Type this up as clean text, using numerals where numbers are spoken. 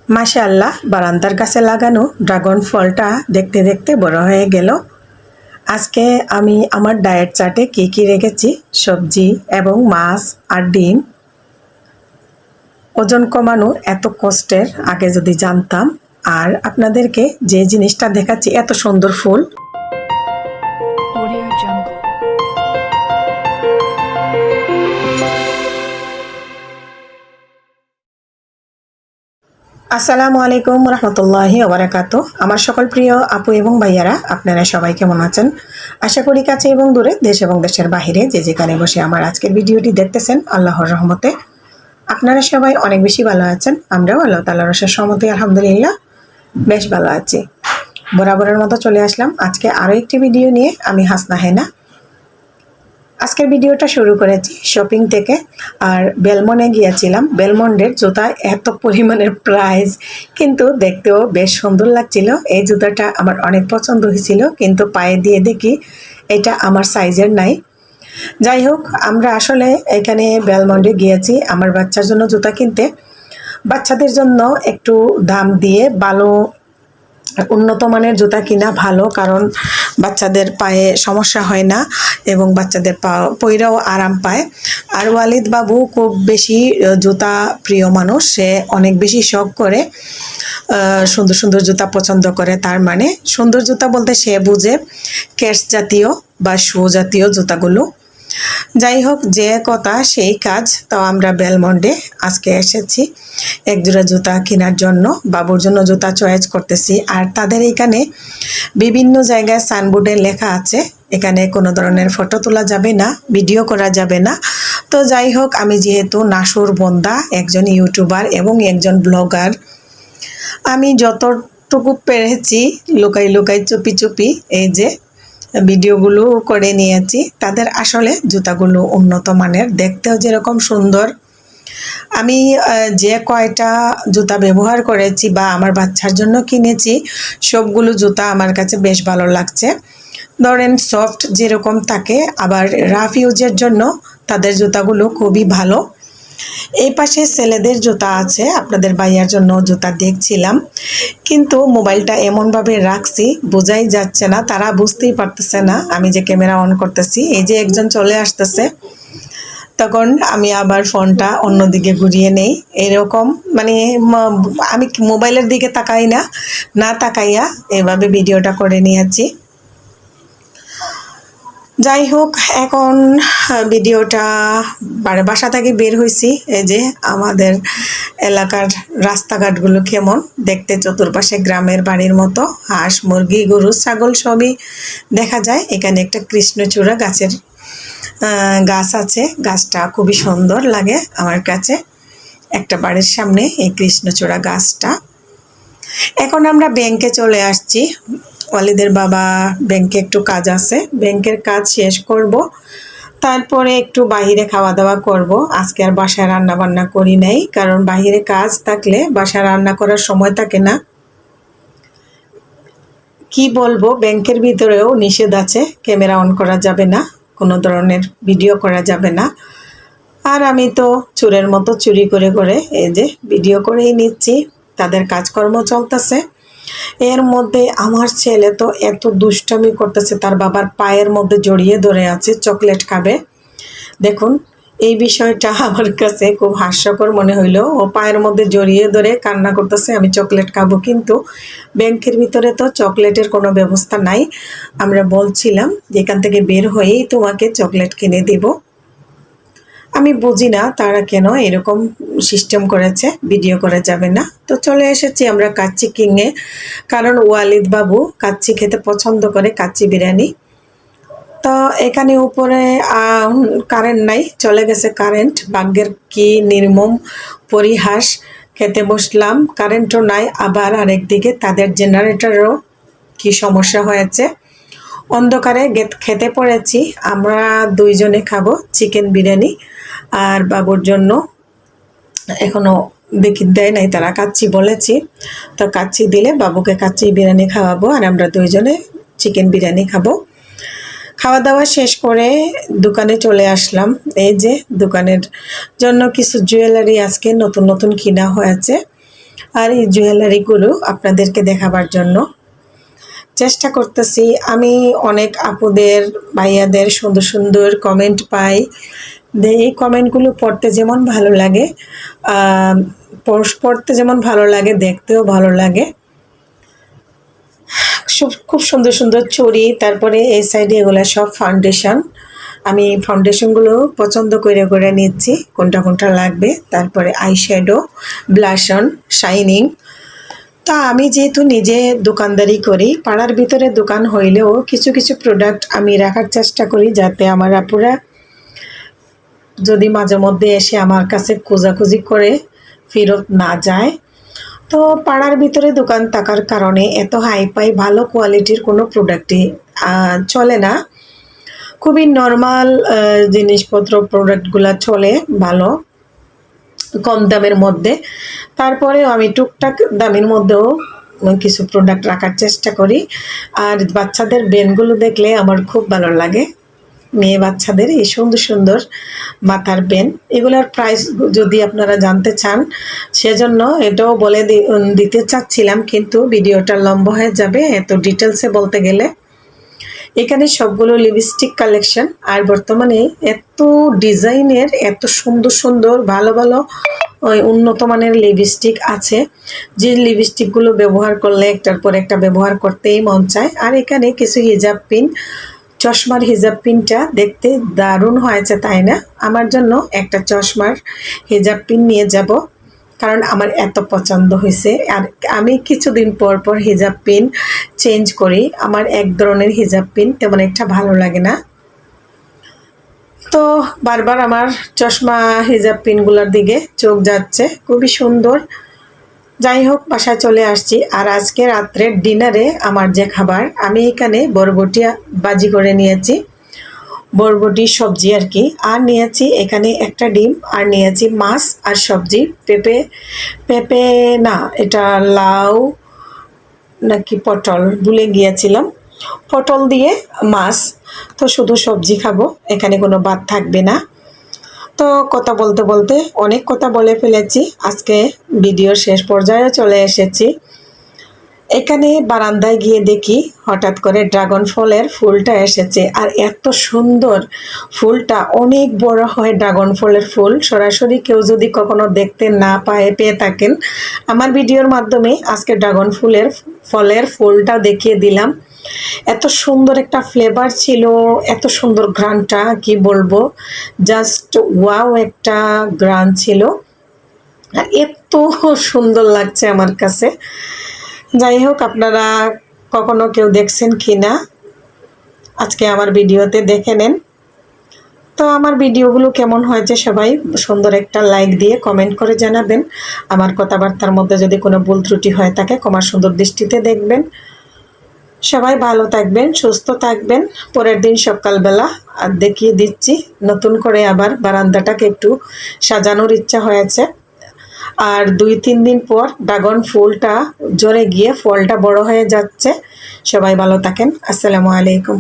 মাশাআল্লাহ, বারান্দার কাছে লাগানো ড্রাগন ফলটা দেখতে দেখতে বড় হয়ে গেল। আজকে আমি আমার ডায়েট চার্টে কী কী রেখেছি, সবজি এবং মাছ আর ডিম। ওজন কমানো এত কষ্টের আগে যদি জানতাম। আর আপনাদেরকে যে জিনিসটা দেখাচ্ছি, এত সুন্দর ফুল। Audio Jungle. আসসালামু আলাইকুম রহমতুল্লাহি ওবারাকাতু। আমার সকল প্রিয় আপু এবং ভাইয়ারা, আপনারা সবাই কেমন আছেন? আশা করি কাছে এবং দূরে, দেশ এবং দেশের বাহিরে যে যেখানে বসে আমার আজকের ভিডিওটি দেখতেছেন, আল্লাহর রহমতে আপনারা সবাই অনেক বেশি ভালো আছেন। আমরাও আল্লাহ তাআলার অশেষ রহমতে আলহামদুলিল্লাহ বেশ ভালো আছি। বরাবরের মতো চলে আসলাম আজকে আরও একটি ভিডিও নিয়ে। আমি হাসনা হেনা। আজকের ভিডিওটা শুরু করেছি শপিং থেকে। আর বেলমন্ডে গিয়েছিলাম। বেলমন্ডের জুতা এত পরিমাণের প্রাইস, কিন্তু দেখতেও বেশ সুন্দর লাগছিল। এই জুতাটা আমার অনেক পছন্দ হয়েছিল, কিন্তু পায়ে দিয়ে দেখি এটা আমার সাইজের নাই। যাই হোক, আমরা আসলে এখানে বেলমন্ডে গিয়েছি আমার বাচ্চার জন্য জুতা কিনতে। বাচ্চাদের জন্য একটু দাম দিয়ে ভালো উন্নত মানের জুতা কিনা ভালো, কারণ বাচ্চাদের পায়ে সমস্যা হয় না এবং বাচ্চাদের পইরাও আরাম পায়। আর ওয়ালিদ বাবু খুব বেশি জুতা প্রিয় মানুষ, সে অনেক বেশি শখ করে, সুন্দর সুন্দর জুতা পছন্দ করে। তার মানে সুন্দর জুতা বলতে সে বুঝে কেটস জাতীয় বা শু জাতীয় জুতাগুলো। যাই হোক, যে কথা সেই কাজ। তো আমরা বেলমন্ডে আজকে এসেছি একজোড়া জুতা কেনার জন্য, বাবুর জন্য জুতা চয়েস করতেছি। আর তাদের এখানে বিভিন্ন জায়গায় সাইনবোর্ডে লেখা আছে এখানে কোনো ধরনের ফটো তোলা যাবে না, ভিডিও করা যাবে না। তো যাই হোক, আমি যেহেতু নাসুর বন্দা, একজন ইউটিউবার এবং একজন ব্লগার, আমি যতটুকু পেরেছি লুকাই লুকাই চুপি চুপি এই যে ভিডিওগুলো করে নিয়েছি। তাদের আসলে জুতাগুলো উন্নত মানের, দেখতেও যেরকম সুন্দর। আমি যে কয়টা জুতা ব্যবহার করেছি বা আমার বাচ্চার জন্য কিনেছি, সবগুলো জুতা আমার কাছে বেশ ভালো লাগছে। ধরেন সফট যেরকম থাকে, আবার রাফ ইউজের জন্য তাদের জুতাগুলো খুবই ভালো। এই পাশে ছেলেদের জুতা আছে, আপনাদের ভাইয়ার জন্য জুতা দেখছিলাম, কিন্তু মোবাইলটা এমনভাবে রাখছি বোঝাই যাচ্ছে না, তারা বুঝতেই পারতেছে না আমি যে ক্যামেরা অন করতেছি। এই যে একজন চলে আসতেছে, তখন আমি আবার ফোনটা অন্যদিকে ঘুরিয়ে নেই। এরকম মানে আমি মোবাইলের দিকে তাকাই না, না তাকাইয়া এভাবে ভিডিওটা করে নিয়েছি। যাই হোক, এখন ভিডিওটা বাসা থেকে বের হয়েছি। এই যে আমাদের এলাকার রাস্তাঘাটগুলো কেমন দেখতে, চতুর্পাশে গ্রামের বাড়ির মতো, হাঁস মুরগি গরু ছাগল সবই দেখা যায়। এখানে একটা কৃষ্ণচূড়া গাছ আছে, গাছটা খুবই সুন্দর লাগে আমার কাছে, একটা বাড়ির সামনে এই কৃষ্ণচূড়া গাছটা। এখন আমরা ব্যাংকে চলে আসছি। ওয়ালিদের বাবা ব্যাংকে একটু কাজ আছে, ব্যাংকের কাজ শেষ করব, তারপরে একটু বাহিরে খাওয়া দাওয়া করব। আজকে আর বাসায় রান্না বান্না করি নাই, কারণ বাহিরে কাজ থাকলে বাসায় রান্না করার সময় থাকে না। কি বলবো, ব্যাংকের ভিতরেও নিষেধ আছে, ক্যামেরা অন করা যাবে না, কোনো ধরনের ভিডিও করা যাবে না। আর আমি তো চোরের মতো চুরি করে করে এই যে ভিডিও করেই নিচ্ছি, তাদের কাজকর্ম চলতেছে। এর মধ্যে আমার ছেলে তো এত দুষ্টামি করতেছে, তার বাবার পায়ের মধ্যে জড়িয়ে ধরে আছে, চকলেট খাবে। দেখুন, এই বিষয়টা আমার কাছে খুব হাস্যকর মনে হইলো। ও পায়ের মধ্যে জড়িয়ে ধরে কান্না করতেছে, আমি চকলেট খাবো, কিন্তু ব্যাংকের ভিতরে তো চকলেটের কোনো ব্যবস্থা নাই। আমরা বলছিলাম যে এখান থেকে বের হয়েই তোমাকে চকলেট কিনে দিব। আমি বুঝি না তারা কেন এরকম সিস্টেম করেছে, ভিডিও করা যাবে না। তো চলে এসেছি আমরা কাচ্চি কিংয়ে, কারণ ওয়ালিদ বাবু কাচ্চি খেতে পছন্দ করে, কাচ্চি বিরিয়ানি। তো এখানে উপরে কারেন্ট নাই, চলে গেছে কারেন্ট। ভাগ্যের কি নির্মম পরিহাস, খেতে বসলাম কারেন্টও নাই, আবার আরেকদিকে তাদের জেনারেটরেরও কি সমস্যা হয়েছে। অন্ধকারে খেতে পড়েছি। আমরা দুইজনে খাবো চিকেন বিরিয়ানি, আর বাবুর জন্য এখনও দেখি দেয় নাই তারা, কাচ্চি বলেছি। তো কাচ্চি দিলে বাবুকে কাচ্চি বিরিয়ানি খাওয়াবো, আর আমরা দুইজনে চিকেন বিরিয়ানি খাবো। খাওয়া দাওয়া শেষ করে দোকানে চলে আসলাম। এই যে দোকানের জন্য কিছু জুয়েলারি আজকে নতুন নতুন কিনা হয়েছে। আর এই জুয়েলারিগুলো আপনাদেরকে দেখাবার জন্য চেষ্টা করতেছি। আমি অনেক আপুদের ভাইয়াদের সুন্দর সুন্দর কমেন্ট পাই, এই কমেন্টগুলো পড়তে যেমন ভালো লাগে, পড়তে যেমন ভালো লাগে, দেখতেও ভালো লাগে। খুব সুন্দর সুন্দর চুড়ি, তারপরে এই সাইডে এগুলো সব ফাউন্ডেশন। আমি ফাউন্ডেশনগুলো পছন্দ করে করে নিচ্ছি কোনটা কোনটা লাগবে। তারপরে আইশ্যাডো, ব্লাশন, শাইনিং। তা আমি যেহেতু নিজে দোকানদারি করি, পাড়ার ভিতরে দোকান হইলেও কিছু কিছু প্রোডাক্ট আমি রাখার চেষ্টা করি যাতে আমার আপুরা যদি মাঝে মধ্যে এসে আমার কাছে খোঁজাখুঁজি করে ফেরত না যায়। তো পাড়ার ভিতরে দোকান থাকার কারণে এত হাইফাই ভালো কোয়ালিটির কোনো প্রোডাক্টই চলে না। খুবই নর্মাল জিনিসপত্র প্রোডাক্টগুলো চলে ভালো কম দামের মধ্যে। তারপরেও আমি টুকটাক দামের মধ্যেও কিছু প্রোডাক্ট রাখার চেষ্টা করি। আর বাচ্চাদের বেনগুলো দেখলে আমার খুব ভালো লাগে। মেয়ে বাচ্চাদের এই সুন্দর সুন্দর মাথার বেন, এগুলোর প্রাইস যদি আপনারা জানতে চান সেজন্য এটাও বলে দিতে চাচ্ছিলাম, কিন্তু ভিডিওটা লম্বা হয়ে যাবে এত ডিটেলসে বলতে গেলে। এখানে সবগুলো লিপস্টিক কালেকশন, আর বর্তমানে এত ডিজাইনের এত সুন্দর সুন্দর ভালো ভালো উন্নত মানের লিপস্টিক আছে, যে লিপস্টিকগুলো ব্যবহার করলে একটার পর একটা ব্যবহার করতেই মন চায়। আর এখানে কিছু হিজাব পিন, চশমার হিজাব পিনটা দেখতে দারুণ হয়েছে তাই না? আমার জন্য একটা চশমার হিজাব পিন নিয়ে যাব, কারণ আমার এত পছন্দ হয়েছে। আর আমি কিছুদিন পর পর হিজাব পিন চেঞ্জ করি, আমার এক ধরনের হিজাব পিন তেমন একটা ভালো লাগে না। তো বারবার আমার চশমা হিজাব পিনগুলোর দিকে চোখ যাচ্ছে, খুবই সুন্দর। যাই হোক, বাসায় চলে আসছি। আর আজকে রাত্রের ডিনারে আমার যে খাবার, আমি এখানে বরবটি ভাজি করে নিয়েছি, বরবটি সবজি আর কি। আর নিয়েছি এখানে একটা ডিম, আর নিয়েছি মাছ আর সবজি। পেঁপে না, এটা লাউ নাকি পটল ভুলে গিয়েছিলাম, পটল দিয়ে মাছ। তো শুধু সবজি খাবো, এখানে কোনো ভাত থাকবে না। তো কথা বলতে বলতে অনেক কথা বলে ফেলেছি, আজকে ভিডিওর শেষ পর্যায়ে চলে এসেছি। এখানে বারান্দায় গিয়ে দেখি হঠাৎ করে ড্রাগন ফলের ফুলটা এসেছে, আর এত সুন্দর ফুলটা, অনেক বড় হয় ড্রাগন ফলের ফুল। সরাসরি কেউ যদি কখনো দেখতে না পেয়ে থাকেন, আমার ভিডিওর মাধ্যমে আজকে ড্রাগন ফলের ফুলটা দেখিয়ে দিলাম। এত সুন্দর একটা ফ্লেভার ছিল, এত সুন্দর ঘ্রাণটা কি বলবো, জাস্ট ওয়াও একটা ঘ্রাণ ছিল, আর এত সুন্দর লাগছে আমার কাছে। যাই হোক, আপনারা কখনো কেউ দেখছেন কি না আজকে আমার ভিডিওতে দেখে নেন। তো আমার ভিডিওগুলো কেমন হয়েছে সবাই সুন্দর একটা লাইক দিয়ে কমেন্ট করে জানাবেন। আমার কথাবার্তার মধ্যে যদি কোনো ভুল ত্রুটি হয়ে থাকে ক্ষমার সুন্দর দৃষ্টিতে দেখবেন। সবাই ভালো থাকবেন, সুস্থ থাকবেন। পরের দিন সকালবেলা আর দেখিয়ে দিচ্ছি নতুন করে আবার বারান্দাটাকে একটু সাজানোর ইচ্ছা হয়েছে। আর 2-3 দিন পর ড্রাগন ফুলটা ঝরে গিয়ে ফলটা বড় হয়ে যাচ্ছে। সবাই ভালো থাকেন। আসসালামু আলাইকুম।